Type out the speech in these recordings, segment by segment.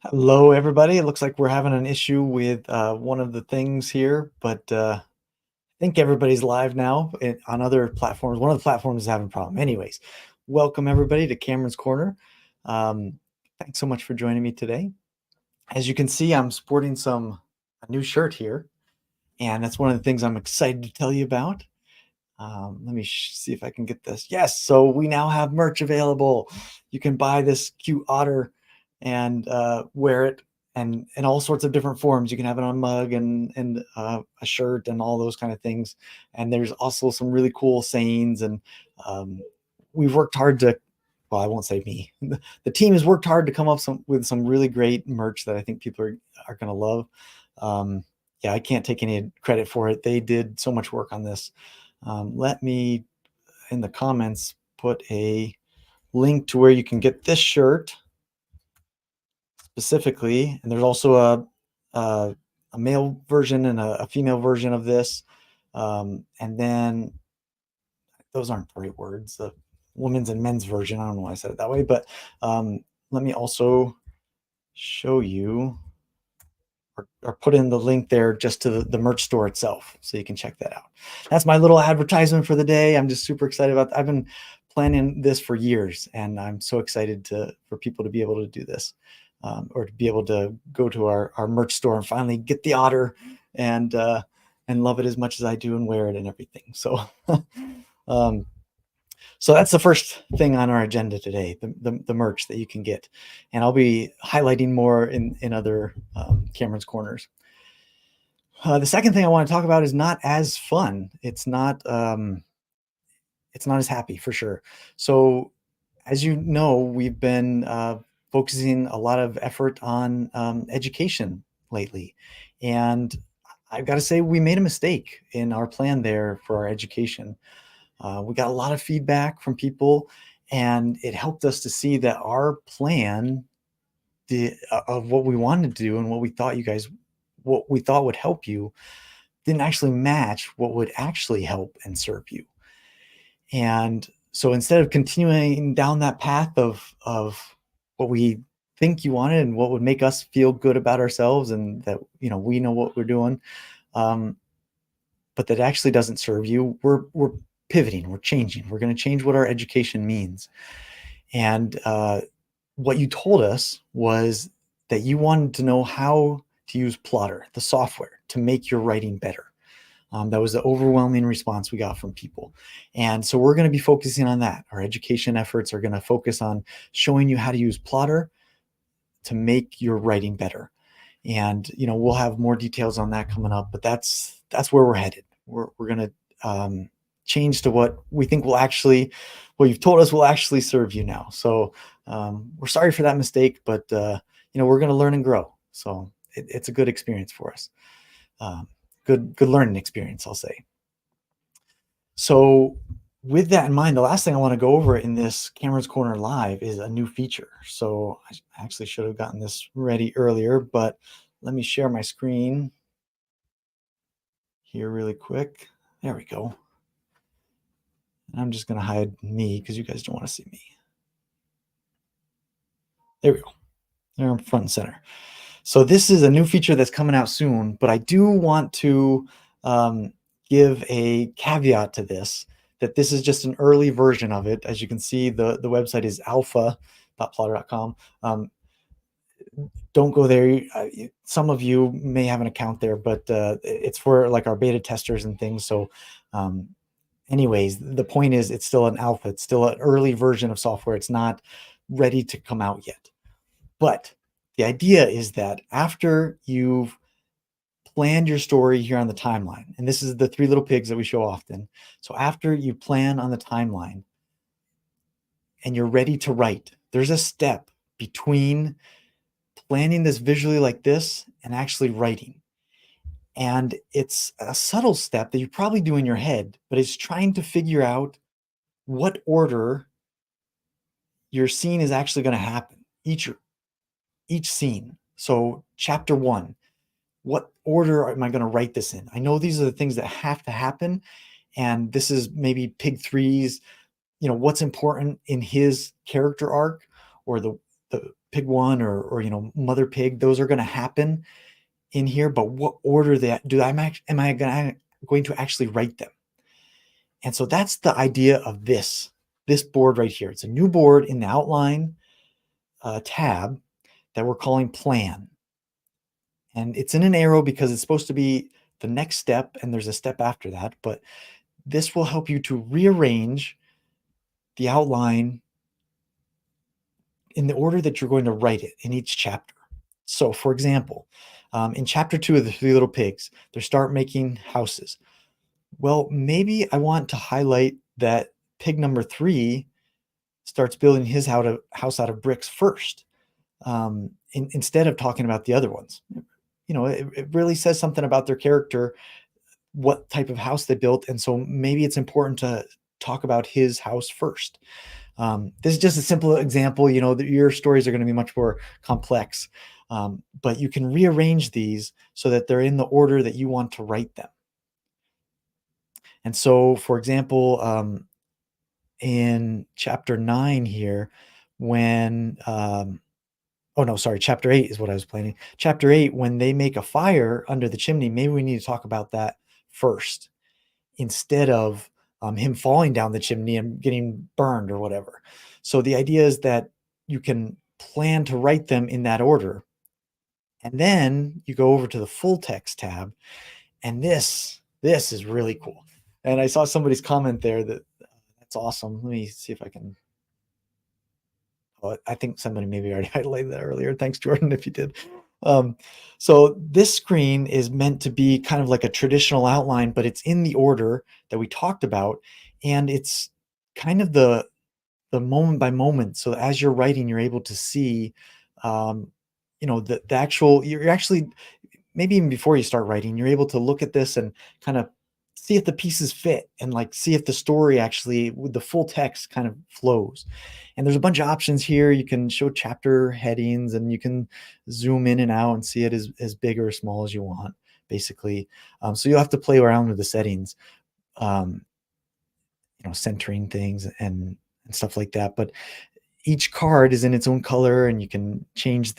Hello, everybody. It looks like we're having an issue with one of the things here, but I think everybody's live now on other platforms. One of the platforms is having a problem. Anyways, welcome everybody to Cameron's Corner. Um, Thanks so much for joining me today. As you can see, I'm sporting a new shirt here, and that's one of the things I'm excited to tell you about. Let me see if I can get this. Yes, so we now have merch available. You can buy this cute otter and wear it and in all sorts of different forms. You can have it on a mug and a shirt and all those kind of things. And there's also some really cool sayings. And um, we've worked hard to, well, I won't say me. The team has worked hard to come up with some really great merch that I think people are going to love. Yeah, I can't take any credit for it. They did so much work on this. Let me, in the comments, put a link to where you can get this shirt specifically. And there's also a male version and a female version of this. And then those aren't the right words, the women's and men's version. I don't know why I said it that way, but let me also show you or put in the link there just to the merch store itself so you can check that out. That's my little advertisement for the day. I'm just super excited about I've been planning this for years, and I'm so excited for people to be able to do this, or to be able to go to our merch store and finally get the otter and love it as much as I do and wear it and everything. So um, so that's the first thing on our agenda today, the merch that you can get. And I'll be highlighting more in other Cameron's Corners. The second thing I want to talk about is not as fun. It's not as happy for sure. So as you know, we've been focusing a lot of effort on education lately. And I've got to say, we made a mistake in our plan there for our education. We got a lot of feedback from people, and it helped us to see that our plan of what we wanted to do and what we thought would help you didn't actually match what would actually help and serve you. And so instead of continuing down that path of what we think you wanted and what would make us feel good about ourselves and that we know what we're doing, um, but that actually doesn't serve you, we're pivoting, we're changing. We're going to change what our education means. And what you told us was that you wanted to know how to use Plotter, the software, to make your writing better. That was the overwhelming response we got from people. And so we're going to be focusing on that. Our education efforts are going to focus on showing you how to use Plotter to make your writing better. And we'll have more details on that coming up, but that's where we're headed. We're going to change to what we think what you've told us will actually serve you now. So we're sorry for that mistake, but we're going to learn and grow. So it's a good experience for us. Good learning experience, I'll say. So with that in mind, the last thing I want to go over in this Cameron's Corner Live is a new feature. So I actually should have gotten this ready earlier, but let me share my screen here really quick. There we go. And I'm just going to hide me because you guys don't want to see me. There we go. There I'm front and center. So this is a new feature that's coming out soon, but I do want to give a caveat to this, that this is just an early version of it. As you can see, the website is alpha.plotter.com. Don't go there. Some of you may have an account there, but it's for like our beta testers and things. So anyways, the point is it's still an alpha. It's still an early version of software. It's not ready to come out yet. But the idea is that after you've planned your story here on the timeline, and this is the Three Little Pigs that we show often. So after you plan on the timeline and you're ready to write, there's a step between planning this visually like this and actually writing. And it's a subtle step that you probably do in your head, but it's trying to figure out what order your scene is actually going to happen, each scene. So chapter 1, what order am I going to write this in? I know these are the things that have to happen. And this is maybe Pig 3's, what's important in his character arc, or the pig one or mother pig, those are going to happen in here, but what order that am I going to actually write them? And so that's the idea of this board right here. It's a new board in the outline tab that we're calling plan. And it's in an arrow because it's supposed to be the next step, and there's a step after that. But this will help you to rearrange the outline in the order that you're going to write it in each chapter. So, for example, in chapter 2 of the Three Little Pigs, they start making houses. Well, maybe I want to highlight that pig number 3 starts building his house out of bricks first, instead of talking about the other ones. It really says something about their character, what type of house they built, and so maybe it's important to talk about his house first. This is just a simple example. Your stories are going to be much more complex, but you can rearrange these so that they're in the order that you want to write them. And so, for example, in chapter 9 here, when oh no, sorry, chapter 8 is what I was planning. Chapter 8, when they make a fire under the chimney, maybe we need to talk about that first instead of him falling down the chimney and getting burned or whatever. So the idea is that you can plan to write them in that order. And then you go over to the full text tab, and this is really cool. And I saw somebody's comment there that's awesome. Let me see if I can. Oh, I think somebody maybe already highlighted that earlier. Thanks, Jordan, if you did. So this screen is meant to be kind of like a traditional outline, but it's in the order that we talked about, and it's kind of the moment by moment. So as you're writing, you're able to see, the actual. You're actually, maybe even before you start writing, you're able to look at this and kind of see if the pieces fit and like see if the story actually with the full text kind of flows. And there's a bunch of options here. You can show chapter headings, and you can zoom in and out and see it as big or small as you want, basically. So you'll have to play around with the settings, centering things and stuff like that. But each card is in its own color, and you can change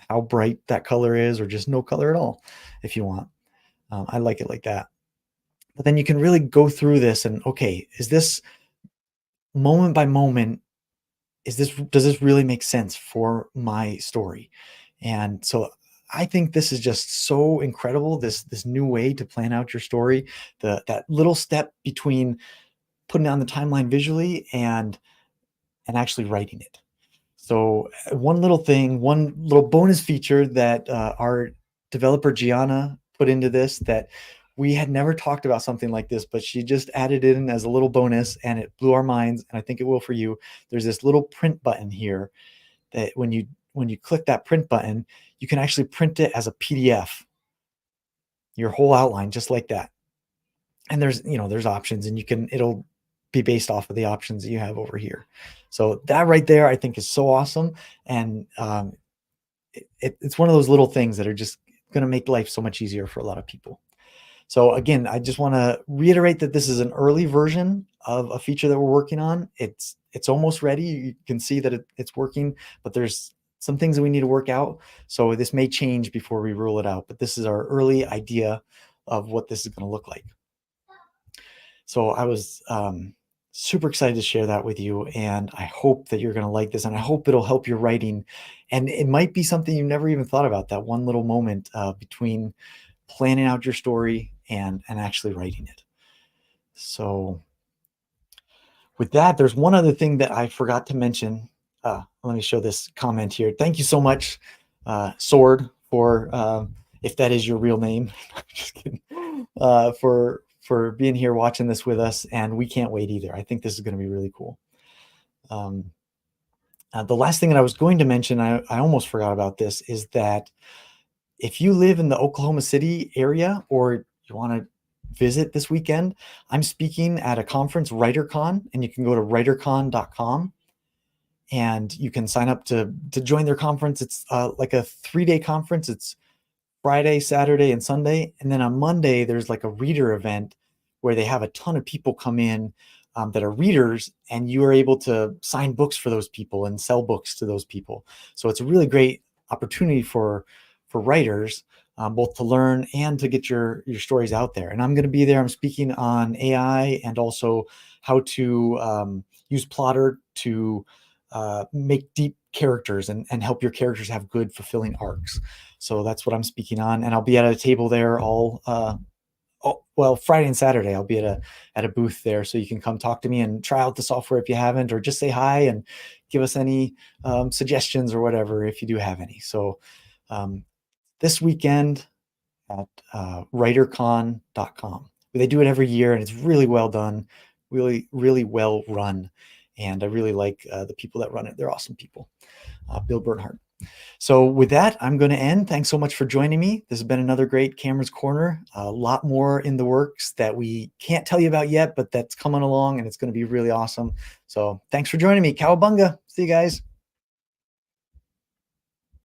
how bright that color is, or just no color at all if you want. I like it like that. But then you can really go through this and, okay, is this moment by moment, does this really make sense for my story? And so I think this is just so incredible, this new way to plan out your story, that little step between putting it on the timeline visually and actually writing it. So one little bonus feature that our developer Gianna put into this, that we had never talked about something like this, but she just added it in as a little bonus, and it blew our minds, and I think it will for you. There's this little print button here that when you click that print button, you can actually print it as a PDF, your whole outline, just like that. And there's options, and it'll be based off of the options that you have over here. So that right there, I think, is so awesome. And it's one of those little things that are just going to make life so much easier for a lot of people. So again, I just want to reiterate that this is an early version of a feature that we're working on. It's almost ready. You can see that it's working, but there's some things that we need to work out. So this may change before we roll it out, but this is our early idea of what this is going to look like. So I was super excited to share that with you, and I hope that you're going to like this, and I hope it'll help your writing. And it might be something you never even thought about, that one little moment between planning out your story and actually writing it. So with that, there's one other thing that I forgot to mention. Let me show this comment here. Thank you so much, Sword, for if that is your real name, just kidding, for being here watching this with us. And we can't wait either. I think this is going to be really cool. The last thing that I was going to mention, I almost forgot about this, is that if you live in the Oklahoma City area, or you want to visit this weekend, I'm speaking at a conference, WriterCon, and you can go to writercon.com and you can sign up to join their conference. It's like a 3-day conference. It's Friday, Saturday, and Sunday. And then on Monday, there's like a reader event where they have a ton of people come in that are readers, and you are able to sign books for those people and sell books to those people. So it's a really great opportunity for writers, both to learn and to get your stories out there. And I'm going to be there. I'm speaking on AI and also how to use Plotter to make deep characters and help your characters have good, fulfilling arcs. So that's what I'm speaking on, and I'll be at a table there all. Well, Friday and Saturday, I'll be at a booth there, so you can come talk to me and try out the software if you haven't, or just say hi and give us any suggestions or whatever if you do have any. So um, this weekend at writercon.com. They do it every year, and it's really well done, really, really well run. And I really like the people that run it. They're awesome people. Bill Bernhardt. So with that, I'm going to end. Thanks so much for joining me. This has been another great Cameron's Corner. A lot more in the works that we can't tell you about yet, but that's coming along, and it's going to be really awesome. So thanks for joining me. Cowabunga. See you guys.